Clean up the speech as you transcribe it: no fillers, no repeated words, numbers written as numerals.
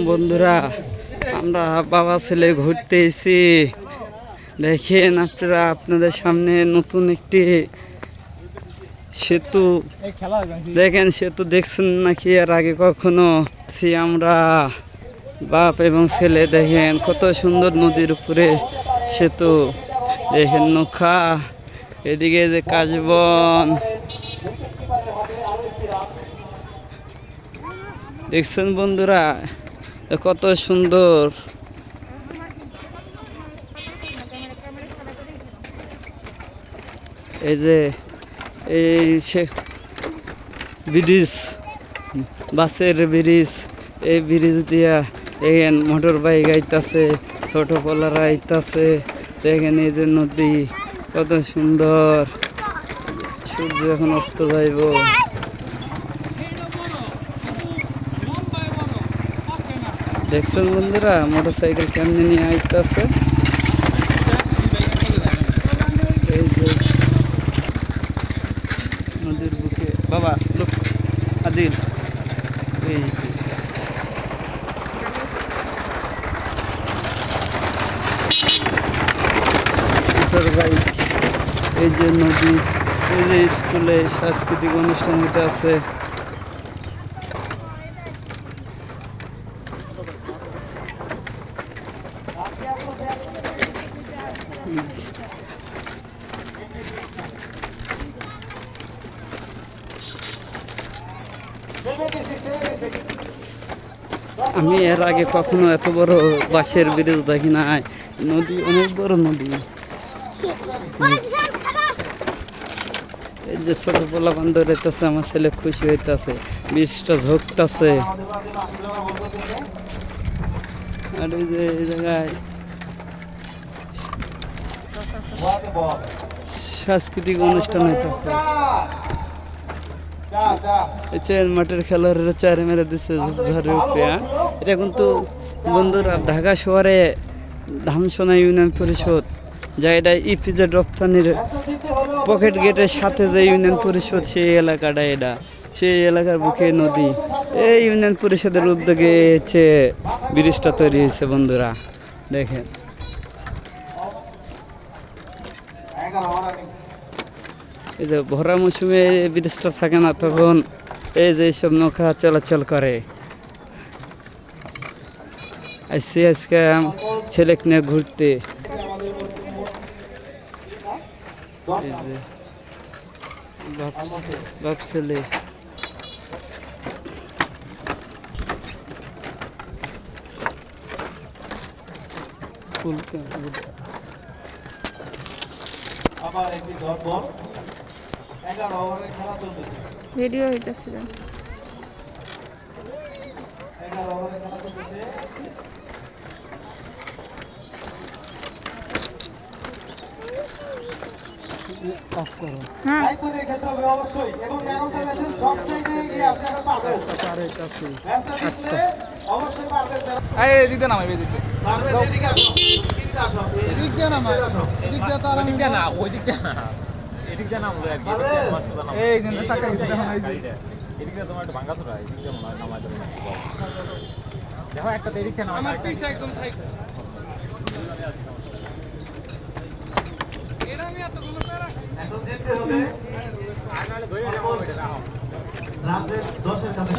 বন্ধুরা আমরা বাবা ছেলে ঘুরতে এসেছি। দেখেন আপনারা, আপনাদের সামনে নতুন একটি সেতু দেখেন। সেতু দেখছেন নাকি এর আগে কখনো? আমরা বাপ এবং ছেলে, দেখেন কত সুন্দর নদীর উপরে সেতু। দেখেন নৌকা, এদিকে যে কাশবন দেখছেন বন্ধুরা, কত সুন্দর। এই যে এই ব্রিজ, বাসের ব্রিজ, এই ব্রিজ দিয়া দেখেন মোটর বাইক আইতাছে, ছোট পোলারা আইতাছে। দেখেন এই যে নদী কত সুন্দর। সূর্য এখন অস্ত যাইব। দেখছেন বন্ধুরা মোটর সাইকেল কেমনে নিয়ে আইতাছে। এই যে নদীর বুকে বাবা লোক আদিল, এই বাইক, এই যে নদী, এই যে স্কুলে সাংস্কৃতিক অনুষ্ঠান হতে আছে। আমি এর আগে কখনো এত বড় বাঁশের ব্রিজ দেখি নাই। নদী অনেক বড় নদী। এই যে ছোট পোলা বান্ধব হইতেছে, আমার ছেলে খুশি হইতেছে, বৃষ্টিটা ঝোঁকতেছে। আর এই যে এই জায়গায় সাংস্কৃতিক অনুষ্ঠান হইতেছে। মাঠের খেলার চারে মেরে দিচ্ছে ঝড়ের উপরে। এটা কিন্তু বন্ধুরা ঢাকা শহরে ধামসোনা ইউনিয়ন পরিষদ, যা এটা ইপিজেড রপ্তানির পকেট গেটের সাথে যে ইউনিয়ন পরিষদ, সেই এলাকাটা, এটা সেই এলাকার বুকে নদী। এই ইউনিয়ন পরিষদের উদ্যোগে হচ্ছে ব্রিজটা তৈরি হয়েছে বন্ধুরা। দেখেন এই যে ভরা মৌসুমে ব্রিজটা থাকে না, তখন এই যে সব নৌকা চলাচল করে। আজকে ছেলেকে নিয়ে ঘুরতে, এই যে বাপ ছেলে। আবার একটি দরবার 11 ওভারের খেলা চলতেছে। ভিডিও হইতাছিল। 11 ওভারের খেলা চলতেছে। অফ করো। হ্যাঁ, লাইক করে খেলতে হবে অবশ্যই, এবং ম্যানটা ম্যাচের সব সাইডে এগিয়ে আছে, এটা পারবে। ম্যাচটা জিতলে অবশ্যই পারবে। এই এদিকে নামাই, এদিকে পারবে, এদিকে আসো, এদিকে আসো, এদিকে নামাই, এদিকে তো আর এদিকে না, ওইদিকে না, এদিকে নামলো আর কি। এই যে চাকা গেছে এখন, এই যে এদিকে তোমার একটু ভাঙা ছোড়া, এদিকে নামাই দেব না। দেখো একটা এদিকে নামাই, আমার পিছে একদম থাই। এরা আমি এতগুলো পেরা এখন জিততে হবে। আগালে ধরে নাও, এটা নাও। রাতে 10 এর কাছে